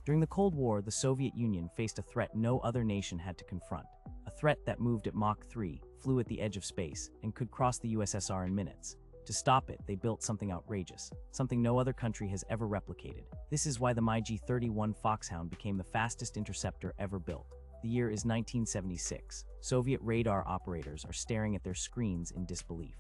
During the Cold War, the Soviet Union faced a threat no other nation had to confront. A threat that moved at Mach 3, flew at the edge of space, and could cross the USSR in minutes. To stop it, they built something outrageous, something no other country has ever replicated. This is why the MiG 31 Foxhound became the fastest interceptor ever built. The year is 1976. Soviet radar operators are staring at their screens in disbelief.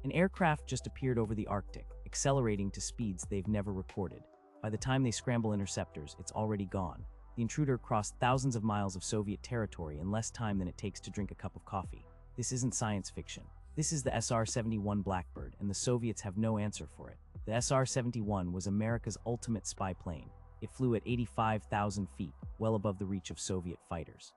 An aircraft just appeared over the Arctic, accelerating to speeds they've never recorded. By the time they scramble interceptors, it's already gone. The intruder crossed thousands of miles of Soviet territory in less time than it takes to drink a cup of coffee. This isn't science fiction. This is the SR-71 Blackbird, and the Soviets have no answer for it. The SR-71 was America's ultimate spy plane. It flew at 85,000 feet, well above the reach of Soviet fighters.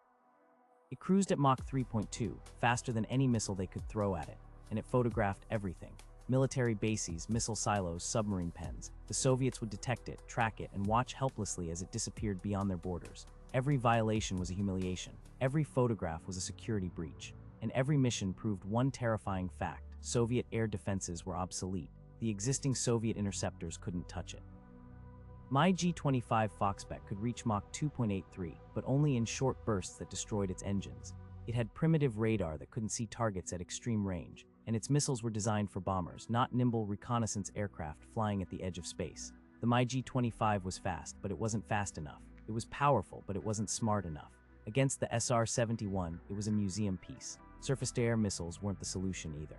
It cruised at Mach 3.2, faster than any missile they could throw at it, and it photographed everything. Military bases, missile silos, submarine pens. The Soviets would detect it, track it, and watch helplessly as it disappeared beyond their borders. Every violation was a humiliation. Every photograph was a security breach. And every mission proved one terrifying fact: Soviet air defenses were obsolete. The existing Soviet interceptors couldn't touch it. MiG-25 Foxbat could reach Mach 2.83, but only in short bursts that destroyed its engines. It had primitive radar that couldn't see targets at extreme range, and its missiles were designed for bombers, not nimble reconnaissance aircraft flying at the edge of space. The MiG-25 was fast, but it wasn't fast enough. It was powerful, but it wasn't smart enough. Against the SR-71, it was a museum piece. Surface-to-air missiles weren't the solution either.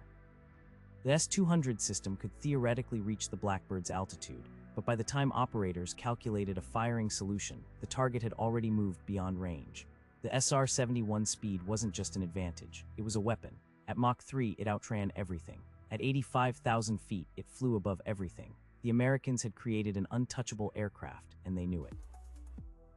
The S-200 system could theoretically reach the Blackbird's altitude, but by the time operators calculated a firing solution, the target had already moved beyond range. The SR-71 speed wasn't just an advantage, it was a weapon. At Mach 3, it outran everything. At 85,000 feet, it flew above everything. The Americans had created an untouchable aircraft, and they knew it.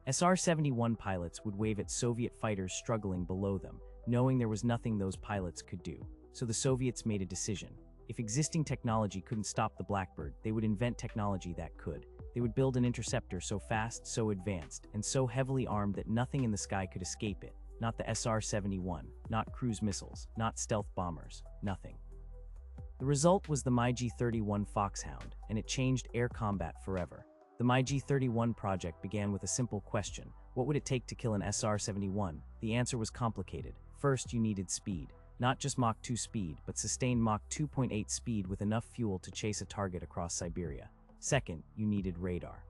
SR-71 pilots would wave at Soviet fighters struggling below them, knowing there was nothing those pilots could do. So the Soviets made a decision. If existing technology couldn't stop the Blackbird, they would invent technology that could. They would build an interceptor so fast, so advanced, and so heavily armed that nothing in the sky could escape it. Not the SR-71, not cruise missiles, not stealth bombers, nothing. The result was the MiG-31 Foxhound, and it changed air combat forever. The MiG-31 project began with a simple question: what would it take to kill an SR-71? The answer was complicated. First, you needed speed. Not just Mach 2 speed, but sustained Mach 2.8 speed with enough fuel to chase a target across Siberia. Second, you needed radar.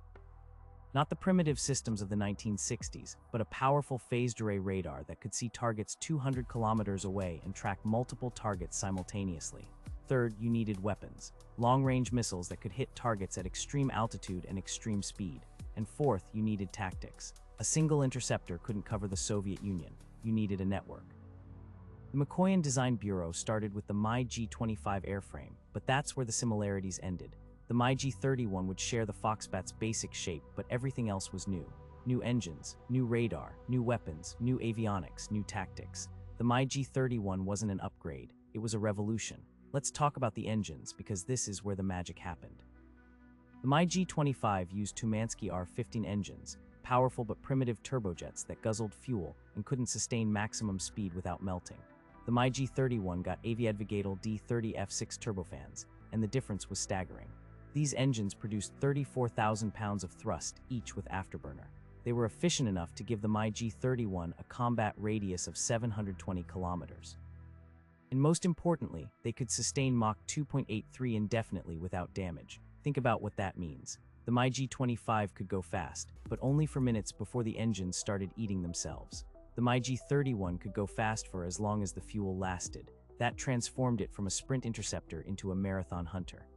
Not the primitive systems of the 1960s, but a powerful phased array radar that could see targets 200 kilometers away and track multiple targets simultaneously. Third, you needed weapons. Long-range missiles that could hit targets at extreme altitude and extreme speed. And fourth, you needed tactics. A single interceptor couldn't cover the Soviet Union. You needed a network. The Mikoyan Design Bureau started with the MiG-25 airframe, but that's where the similarities ended. The MiG-31 would share the Foxbat's basic shape, but everything else was new. New engines, new radar, new weapons, new avionics, new tactics. The MiG-31 wasn't an upgrade, it was a revolution. Let's talk about the engines, because this is where the magic happened. The MiG-25 used Tumansky R-15 engines, powerful but primitive turbojets that guzzled fuel and couldn't sustain maximum speed without melting. The MiG-31 got Aviadvigatel D-30 F6 turbofans, and the difference was staggering. These engines produced 34,000 pounds of thrust, each with afterburner. They were efficient enough to give the MiG-31 a combat radius of 720 kilometers. And most importantly, they could sustain Mach 2.83 indefinitely without damage. Think about what that means. The MiG-25 could go fast, but only for minutes before the engines started eating themselves. The MiG-31 could go fast for as long as the fuel lasted. That transformed it from a sprint interceptor into a marathon hunter.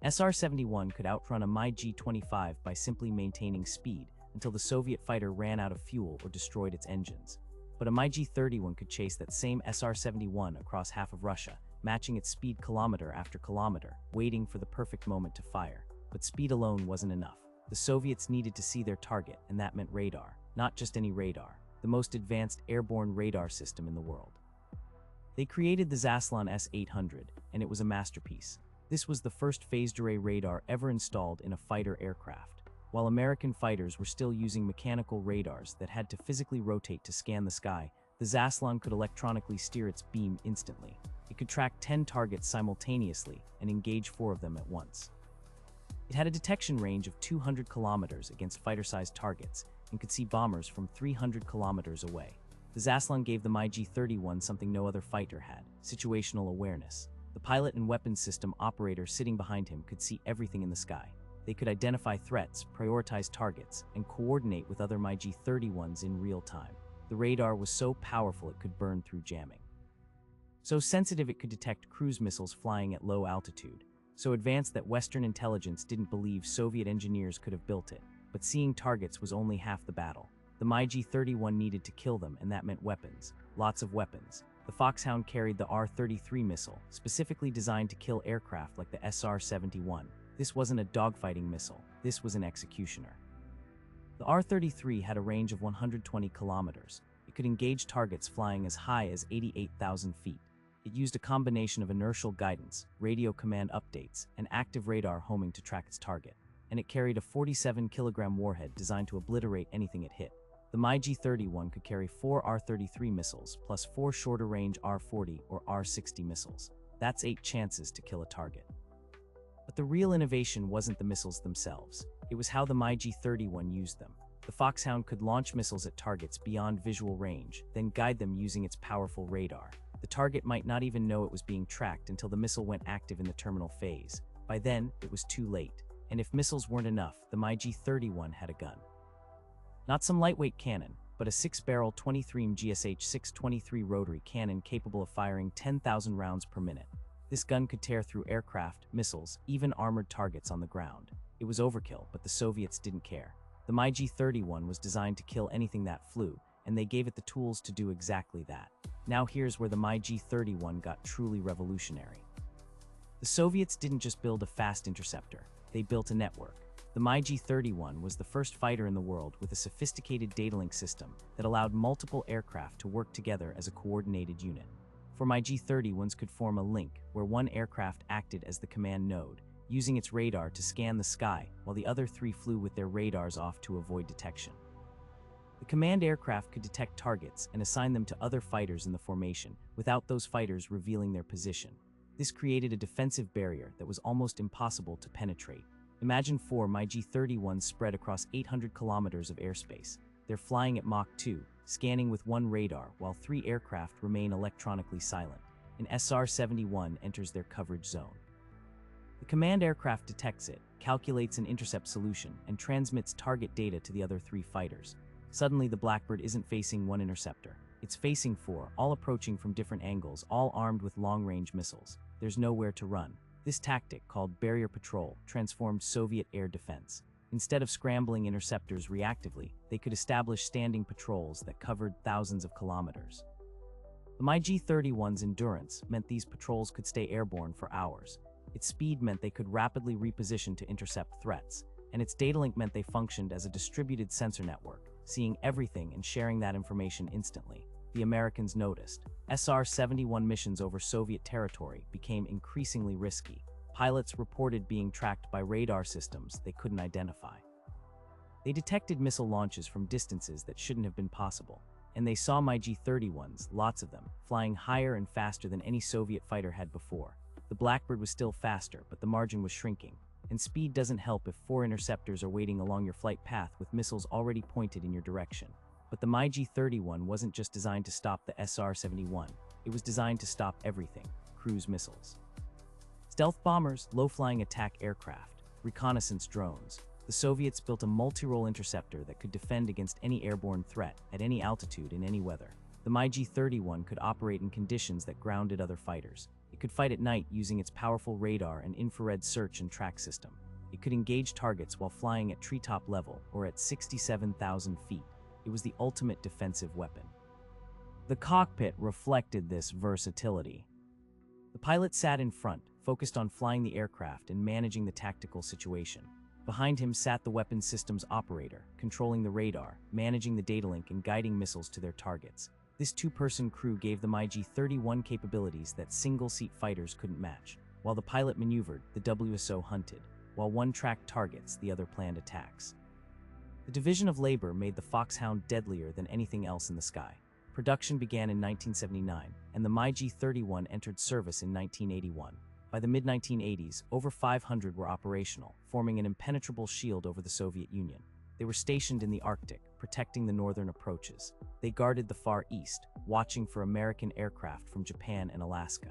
SR-71 could outrun a MiG-25 by simply maintaining speed until the Soviet fighter ran out of fuel or destroyed its engines. But a MiG-31 could chase that same SR-71 across half of Russia, matching its speed kilometer after kilometer, waiting for the perfect moment to fire. But speed alone wasn't enough. The Soviets needed to see their target, and that meant radar. Not just any radar, the most advanced airborne radar system in the world. They created the Zaslan S-800, and it was a masterpiece. This was the first phased array radar ever installed in a fighter aircraft. While American fighters were still using mechanical radars that had to physically rotate to scan the sky, the Zaslan could electronically steer its beam instantly. It could track 10 targets simultaneously and engage 4 of them at once. It had a detection range of 200 kilometers against fighter-sized targets and could see bombers from 300 kilometers away. The Zaslon gave the MiG-31 something no other fighter had: situational awareness. The pilot and weapons system operator sitting behind him could see everything in the sky. They could identify threats, prioritize targets, and coordinate with other MiG-31s in real time. The radar was so powerful it could burn through jamming. So sensitive it could detect cruise missiles flying at low altitude. So advanced that Western intelligence didn't believe Soviet engineers could have built it. But seeing targets was only half the battle. The MiG-31 needed to kill them, and that meant weapons. Lots of weapons. The Foxhound carried the R-33 missile, specifically designed to kill aircraft like the SR-71. This wasn't a dogfighting missile. This was an executioner. The R-33 had a range of 120 kilometers. It could engage targets flying as high as 88,000 feet. It used a combination of inertial guidance, radio command updates, and active radar homing to track its target. And it carried a 47-kilogram warhead designed to obliterate anything it hit. The MiG-31 could carry 4 R-33 missiles, plus 4 shorter-range R-40 or R-60 missiles. That's 8 chances to kill a target. But the real innovation wasn't the missiles themselves. It was how the MiG-31 used them. The Foxhound could launch missiles at targets beyond visual range, then guide them using its powerful radar. The target might not even know it was being tracked until the missile went active in the terminal phase. By then, it was too late. And if missiles weren't enough, the MiG-31 had a gun. Not some lightweight cannon, but a 6-barrel 23mm GSH-623 rotary cannon capable of firing 10,000 rounds per minute. This gun could tear through aircraft, missiles, even armored targets on the ground. It was overkill, but the Soviets didn't care. The MiG-31 was designed to kill anything that flew, and they gave it the tools to do exactly that. Now here's where the MiG-31 got truly revolutionary. The Soviets didn't just build a fast interceptor. They built a network. The MiG-31 was the first fighter in the world with a sophisticated data link system that allowed multiple aircraft to work together as a coordinated unit. For MiG-31s could form a link where one aircraft acted as the command node, using its radar to scan the sky while the other 3 flew with their radars off to avoid detection. The command aircraft could detect targets and assign them to other fighters in the formation without those fighters revealing their position. This created a defensive barrier that was almost impossible to penetrate. Imagine 4 MiG-31s spread across 800 kilometers of airspace. They're flying at Mach 2, scanning with 1 radar, while 3 aircraft remain electronically silent. An SR-71 enters their coverage zone. The command aircraft detects it, calculates an intercept solution, and transmits target data to the other 3 fighters. Suddenly, the Blackbird isn't facing 1 interceptor. It's facing 4, all approaching from different angles, all armed with long-range missiles. There's nowhere to run. This tactic, called barrier patrol, transformed Soviet air defense. Instead of scrambling interceptors reactively, they could establish standing patrols that covered thousands of kilometers. The MiG-31's endurance meant these patrols could stay airborne for hours. Its speed meant they could rapidly reposition to intercept threats, and its data link meant they functioned as a distributed sensor network, seeing everything and sharing that information instantly. The Americans noticed. SR-71 missions over Soviet territory became increasingly risky. Pilots reported being tracked by radar systems they couldn't identify. They detected missile launches from distances that shouldn't have been possible, and they saw MiG-31s, lots of them, flying higher and faster than any Soviet fighter had before. The Blackbird was still faster, but the margin was shrinking. And speed doesn't help if 4 interceptors are waiting along your flight path with missiles already pointed in your direction. But the MiG-31 wasn't just designed to stop the SR-71. It was designed to stop everything: cruise missiles, stealth bombers, low-flying attack aircraft, reconnaissance drones. The Soviets built a multi-role interceptor that could defend against any airborne threat, at any altitude, in any weather. The MiG-31 could operate in conditions that grounded other fighters. It could fight at night using its powerful radar and infrared search and track system. It could engage targets while flying at treetop level or at 67,000 feet. It was the ultimate defensive weapon. The cockpit reflected this versatility. The pilot sat in front, focused on flying the aircraft and managing the tactical situation. Behind him sat the weapons systems operator, controlling the radar, managing the data link, and guiding missiles to their targets. This 2-person crew gave the MiG-31 capabilities that single-seat fighters couldn't match. While the pilot maneuvered, the WSO hunted. While one tracked targets, the other planned attacks. The division of labor made the Foxhound deadlier than anything else in the sky. Production began in 1979, and the MiG-31 entered service in 1981. By the mid-1980s, over 500 were operational, forming an impenetrable shield over the Soviet Union. They were stationed in the Arctic, protecting the northern approaches. They guarded the Far East, watching for American aircraft from Japan and Alaska.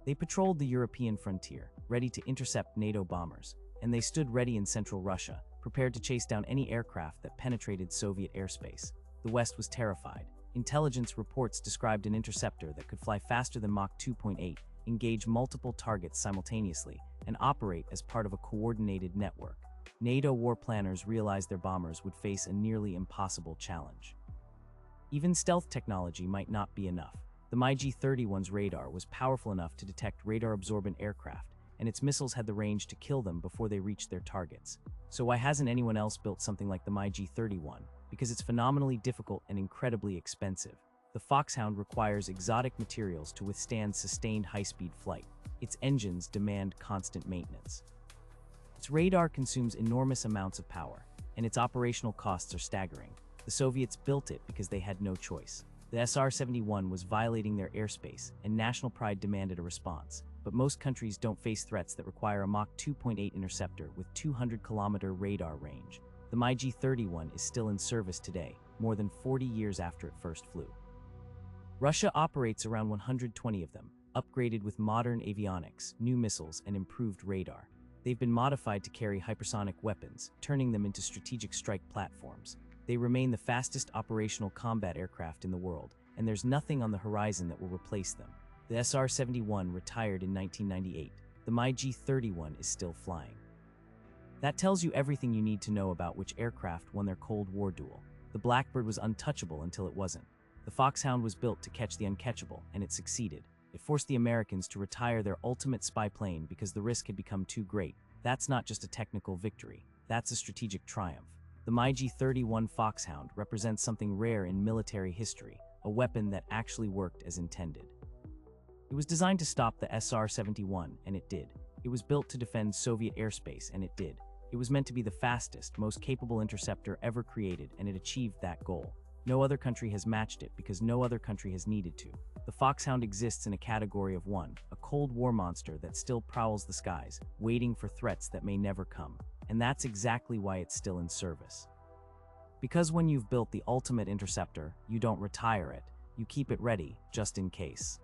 They patrolled the European frontier, ready to intercept NATO bombers, and they stood ready in central Russia, prepared to chase down any aircraft that penetrated Soviet airspace. The West was terrified. Intelligence reports described an interceptor that could fly faster than Mach 2.8, engage multiple targets simultaneously, and operate as part of a coordinated network. NATO war planners realized their bombers would face a nearly impossible challenge. Even stealth technology might not be enough. The MiG-31's radar was powerful enough to detect radar-absorbent aircraft, and its missiles had the range to kill them before they reached their targets. So why hasn't anyone else built something like the MiG-31? Because it's phenomenally difficult and incredibly expensive. The Foxhound requires exotic materials to withstand sustained high-speed flight. Its engines demand constant maintenance. Its radar consumes enormous amounts of power, and its operational costs are staggering. The Soviets built it because they had no choice. The SR-71 was violating their airspace, and national pride demanded a response. But most countries don't face threats that require a Mach 2.8 interceptor with 200-kilometer radar range. The MiG-31 is still in service today, more than 40 years after it first flew. Russia operates around 120 of them, upgraded with modern avionics, new missiles, and improved radar. They've been modified to carry hypersonic weapons, turning them into strategic strike platforms. They remain the fastest operational combat aircraft in the world, and there's nothing on the horizon that will replace them. The SR-71 retired in 1998. The MiG-31 is still flying. That tells you everything you need to know about which aircraft won their Cold War duel. The Blackbird was untouchable until it wasn't. The Foxhound was built to catch the uncatchable, and it succeeded. It forced the Americans to retire their ultimate spy plane because the risk had become too great. That's not just a technical victory. That's a strategic triumph. The MiG-31 Foxhound represents something rare in military history, a weapon that actually worked as intended. It was designed to stop the SR-71, and it did. It was built to defend Soviet airspace, and it did. It was meant to be the fastest, most capable interceptor ever created, and it achieved that goal. No other country has matched it because no other country has needed to. The Foxhound exists in a category of one, a Cold War monster that still prowls the skies, waiting for threats that may never come. And that's exactly why it's still in service. Because when you've built the ultimate interceptor, you don't retire it, you keep it ready, just in case.